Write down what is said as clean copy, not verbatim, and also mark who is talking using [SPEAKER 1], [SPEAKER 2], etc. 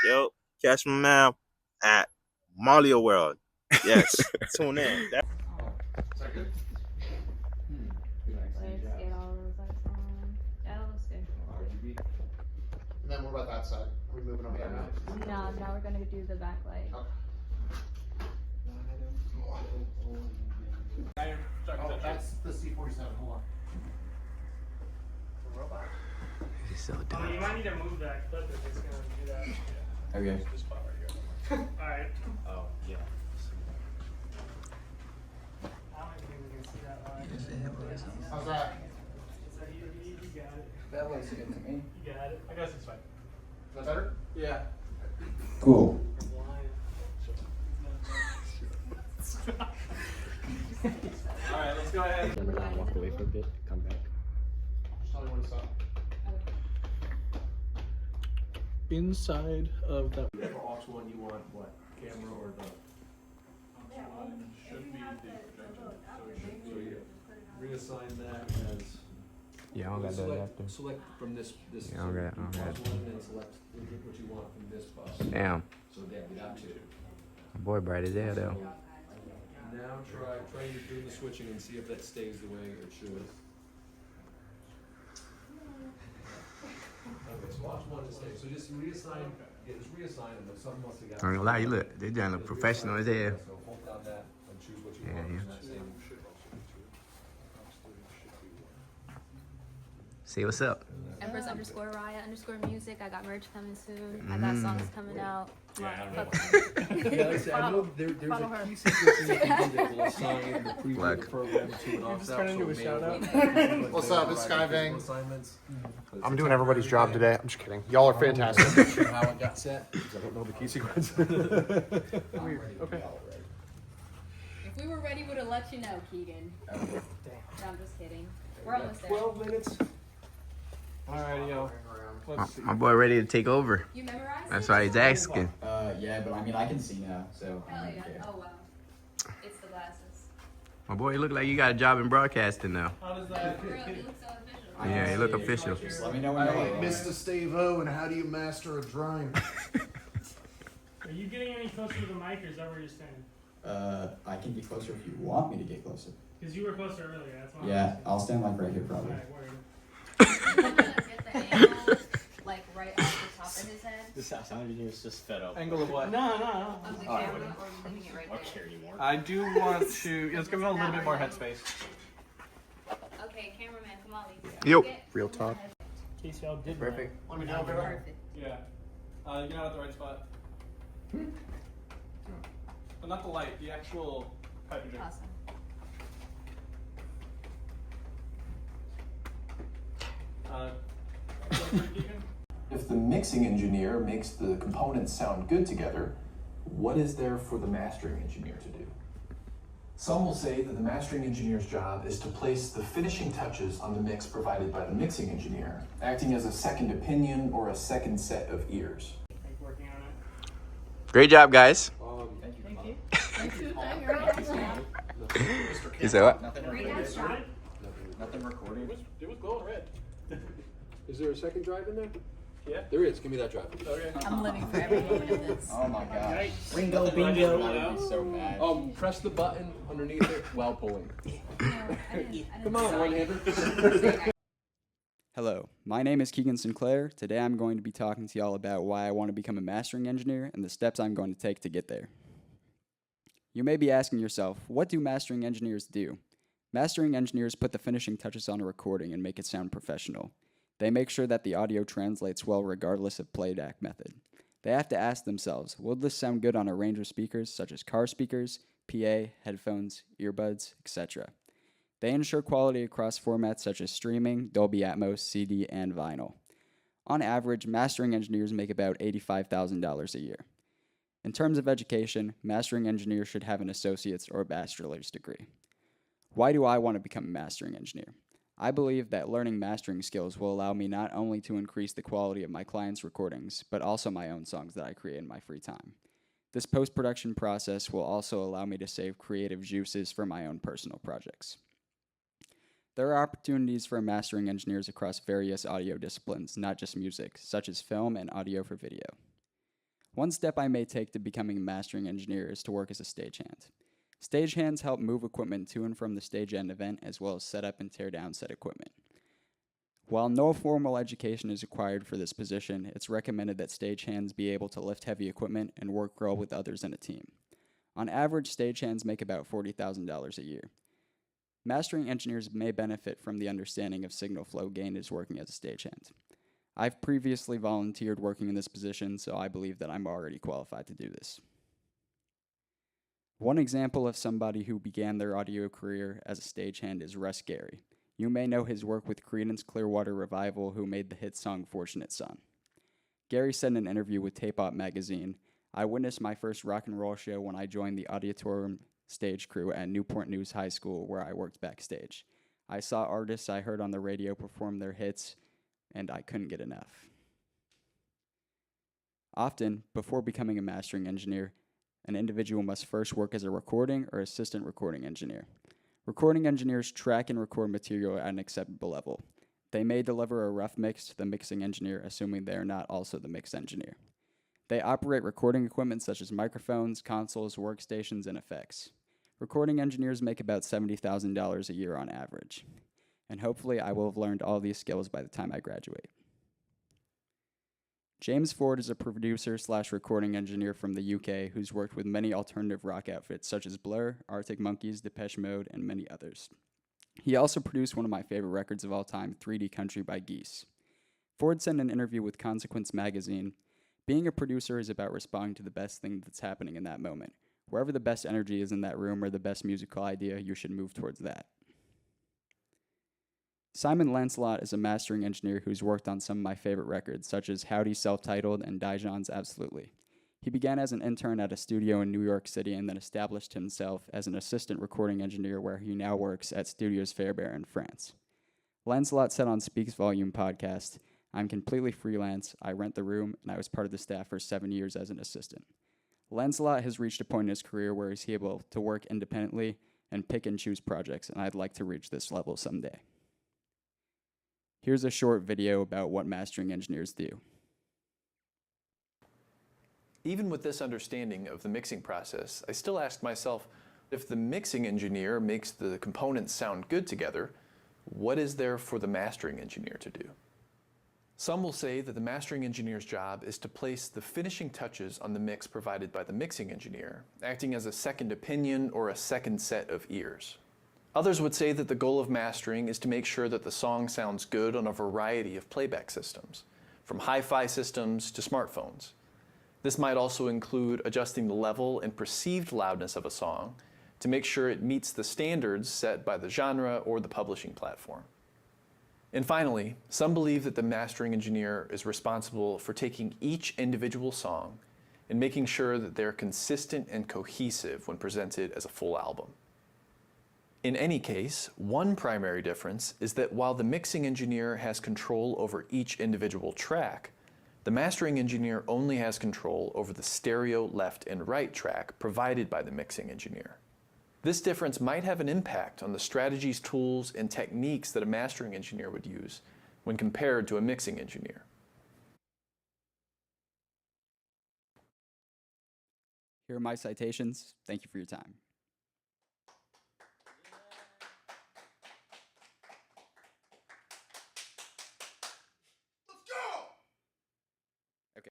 [SPEAKER 1] Yo, catch me now at Mario World. Yes, tune in.
[SPEAKER 2] Is that good?
[SPEAKER 3] Let's get all those lights on. That looks good.
[SPEAKER 2] RGB. And then what about that side? Are we moving over there now?
[SPEAKER 3] No, now we're gonna do the backlight.
[SPEAKER 2] Okay. Oh, that's the C-47. Hold on. The robot.
[SPEAKER 4] He's so
[SPEAKER 5] You
[SPEAKER 4] dumb.
[SPEAKER 5] might need to move that clip if it's gonna do that. Yeah.
[SPEAKER 4] Okay.
[SPEAKER 5] This spot right here. Alright.
[SPEAKER 1] Oh, yeah.
[SPEAKER 5] I don't think we can see that line.
[SPEAKER 2] How's that?
[SPEAKER 5] So you got it.
[SPEAKER 4] That looks good to me.
[SPEAKER 5] You got it. I guess it's fine.
[SPEAKER 2] Is that better?
[SPEAKER 5] Yeah.
[SPEAKER 4] Cool.
[SPEAKER 5] Alright, let's go ahead.
[SPEAKER 4] Walk away for a bit, come back.
[SPEAKER 2] Just tell me when to stop.
[SPEAKER 5] Inside of that.
[SPEAKER 6] For aux 1, you want what? Camera or the? Should be the projection. So you reassign that as.
[SPEAKER 4] Yeah, I don't got that
[SPEAKER 6] select,
[SPEAKER 4] after.
[SPEAKER 6] select from this.
[SPEAKER 4] Yeah, I don't got it, I don't got it.
[SPEAKER 6] aux 1 and then select what you want from this bus.
[SPEAKER 4] Damn.
[SPEAKER 6] So there, we got two.
[SPEAKER 4] My boy bright as hell though.
[SPEAKER 6] Now try doing the switching and see if that stays the way it should. Okay, so aux 1 is staying. So just reassign. Yeah, just reassign them. If something else to get.
[SPEAKER 4] I ain't gonna lie, you look, they done look professional as hell.
[SPEAKER 6] So hold down that and choose what you
[SPEAKER 4] Yeah,
[SPEAKER 6] want
[SPEAKER 4] yeah.
[SPEAKER 6] from that same.
[SPEAKER 4] See what's up.
[SPEAKER 3] Empress _ Raia _ music. I got merch coming soon. I got songs coming out.
[SPEAKER 6] Yeah,
[SPEAKER 3] Yeah,
[SPEAKER 6] I said, I know there's
[SPEAKER 3] follow
[SPEAKER 6] a
[SPEAKER 3] her.
[SPEAKER 6] key sequence in the computer that will assign the preview
[SPEAKER 4] Black.
[SPEAKER 6] of the program to an
[SPEAKER 5] just turned into a shout-out.
[SPEAKER 2] What's up? It's Skyvang.
[SPEAKER 6] Assignments.
[SPEAKER 2] I'm doing everybody's job today. I'm just kidding. Y'all are fantastic.
[SPEAKER 6] How it got set, because I don't know the key sequence.
[SPEAKER 5] Weird. Okay.
[SPEAKER 3] If we were ready, would have let you know, Keegan. No, I'm just kidding. We're almost there.
[SPEAKER 5] 12 minutes. Alright, yo.
[SPEAKER 4] My,
[SPEAKER 5] Let's see.
[SPEAKER 4] my boy ready to take over.
[SPEAKER 3] You memorized
[SPEAKER 4] That's
[SPEAKER 3] it?
[SPEAKER 4] why he's asking.
[SPEAKER 7] Yeah, but I mean, I can see now, so I
[SPEAKER 3] Hell
[SPEAKER 7] don't
[SPEAKER 3] yeah.
[SPEAKER 7] care.
[SPEAKER 3] Oh, wow. It's the glasses.
[SPEAKER 4] My boy, you look like you got a job in broadcasting now.
[SPEAKER 5] How does that?
[SPEAKER 3] For real, you look so official.
[SPEAKER 4] Yeah, you look official.
[SPEAKER 7] Just let me know when you're ready.
[SPEAKER 2] Mr. Stave-O, and how do you master a drone?
[SPEAKER 5] Are you getting any closer to the mic or is that where you're standing?
[SPEAKER 7] I can get closer if you want me to get closer.
[SPEAKER 5] Because you were closer earlier, that's why.
[SPEAKER 7] Yeah, I'll stand like right here probably.
[SPEAKER 5] Alright, word.
[SPEAKER 3] You're gonna get the angle, like, right off the top of his head
[SPEAKER 1] The sound engineer is just fed up.
[SPEAKER 5] Angle of what? No.
[SPEAKER 3] of the
[SPEAKER 1] Alright,
[SPEAKER 3] camera, or are you leaving it right
[SPEAKER 1] I don't
[SPEAKER 3] there?
[SPEAKER 1] care anymore.
[SPEAKER 5] I do want to. Let's give him a little bit more headspace.
[SPEAKER 3] Okay, cameraman, Kimali.
[SPEAKER 4] Yo.
[SPEAKER 2] Real talk.
[SPEAKER 5] In case y'all didn't.
[SPEAKER 4] Perfect.
[SPEAKER 2] What are we doing, Vera?
[SPEAKER 3] Perfect.
[SPEAKER 5] Yeah. You got it at the right spot. But not the light, the actual hydrogen.
[SPEAKER 3] Awesome.
[SPEAKER 8] If the mixing engineer makes the components sound good together, what is there for the mastering engineer to do? Some will say that the mastering engineer's job is to place the finishing touches on the mix provided by the mixing engineer, acting as a second opinion or a second set of ears.
[SPEAKER 5] Working on it.
[SPEAKER 4] Great job, guys.
[SPEAKER 3] Thank you. Thank you.
[SPEAKER 4] You said what?
[SPEAKER 7] Nothing
[SPEAKER 3] Great
[SPEAKER 7] recorded.
[SPEAKER 3] job.
[SPEAKER 7] Nothing recorded.
[SPEAKER 5] It was glowing red.
[SPEAKER 6] Is there a second drive in there?
[SPEAKER 5] Yeah.
[SPEAKER 6] There is, give me that drive.
[SPEAKER 5] Okay.
[SPEAKER 3] I'm living for every moment of this.
[SPEAKER 7] Oh my gosh.
[SPEAKER 1] Bingo,
[SPEAKER 7] I would be so mad.
[SPEAKER 6] Press the button underneath it while pulling. Come on,
[SPEAKER 3] Sorry.
[SPEAKER 6] one-hander.
[SPEAKER 9] Hello, my name is Keegan Sinclair. Today I'm going to be talking to y'all about why I want to become a mastering engineer and the steps I'm going to take to get there. You may be asking yourself, what do mastering engineers do? Mastering engineers put the finishing touches on a recording and make it sound professional. They make sure that the audio translates well regardless of playback method. They have to ask themselves, will this sound good on a range of speakers such as car speakers, PA, headphones, earbuds, etc. They ensure quality across formats such as streaming, Dolby Atmos, CD, and vinyl. On average, mastering engineers make about $85,000 a year. In terms of education, mastering engineers should have an associate's or bachelor's degree. Why do I want to become a mastering engineer? I believe that learning mastering skills will allow me not only to increase the quality of my clients' recordings, but also my own songs that I create in my free time. This post-production process will also allow me to save creative juices for my own personal projects. There are opportunities for mastering engineers across various audio disciplines, not just music, such as film and audio for video. One step I may take to becoming a mastering engineer is to work as a stagehand. Stagehands help move equipment to and from the stage end event, as well as set up and tear down said equipment. While no formal education is required for this position, it's recommended that stagehands be able to lift heavy equipment and work well with others in a team. On average, stagehands make about $40,000 a year. Mastering engineers may benefit from the understanding of signal flow gained as working as a stagehand. I've previously volunteered working in this position, so I believe that I'm already qualified to do this. One example of somebody who began their audio career as a stagehand is Russ Gary. You may know his work with Creedence Clearwater Revival, who made the hit song Fortunate Son. Gary said in an interview with Tape Op magazine, "I witnessed my first rock and roll show when I joined the auditorium stage crew at Newport News High School, where I worked backstage. I saw artists I heard on the radio perform their hits, and I couldn't get enough." Often, before becoming a mastering engineer, an individual must first work as a recording or assistant recording engineer. Recording engineers track and record material at an acceptable level. They may deliver a rough mix to the mixing engineer, assuming they are not also the mix engineer. They operate recording equipment such as microphones, consoles, workstations, and effects. Recording engineers make about $70,000 a year on average. And hopefully I will have learned all these skills by the time I graduate. James Ford is a producer/recording engineer from the UK who's worked with many alternative rock outfits such as Blur, Arctic Monkeys, Depeche Mode, and many others. He also produced one of my favorite records of all time, 3D Country by Geese. Ford said in an interview with Consequence magazine, "Being a producer is about responding to the best thing that's happening in that moment. Wherever the best energy is in that room or the best musical idea, you should move towards that." Simon Lancelot is a mastering engineer who's worked on some of my favorite records, such as Howdy's Self-Titled and Dijon's Absolutely. He began as an intern at a studio in New York City and then established himself as an assistant recording engineer where he now works at Studios Fairbairn in France. Lancelot said on Speaks Volume podcast, "I'm completely freelance, I rent the room, and I was part of the staff for 7 years as an assistant." Lancelot has reached a point in his career where he's able to work independently and pick and choose projects, and I'd like to reach this level someday. Here's a short video about what mastering engineers do.
[SPEAKER 8] Even with this understanding of the mixing process, I still ask myself, if the mixing engineer makes the components sound good together, what is there for the mastering engineer to do? Some will say that the mastering engineer's job is to place the finishing touches on the mix provided by the mixing engineer, acting as a second opinion or a second set of ears. Others would say that the goal of mastering is to make sure that the song sounds good on a variety of playback systems, from hi-fi systems to smartphones. This might also include adjusting the level and perceived loudness of a song to make sure it meets the standards set by the genre or the publishing platform. And finally, some believe that the mastering engineer is responsible for taking each individual song and making sure that they're consistent and cohesive when presented as a full album. In any case, one primary difference is that while the mixing engineer has control over each individual track, the mastering engineer only has control over the stereo left and right track provided by the mixing engineer. This difference might have an impact on the strategies, tools, and techniques that a mastering engineer would use when compared to a mixing engineer.
[SPEAKER 9] Here are my citations. Thank you for your time.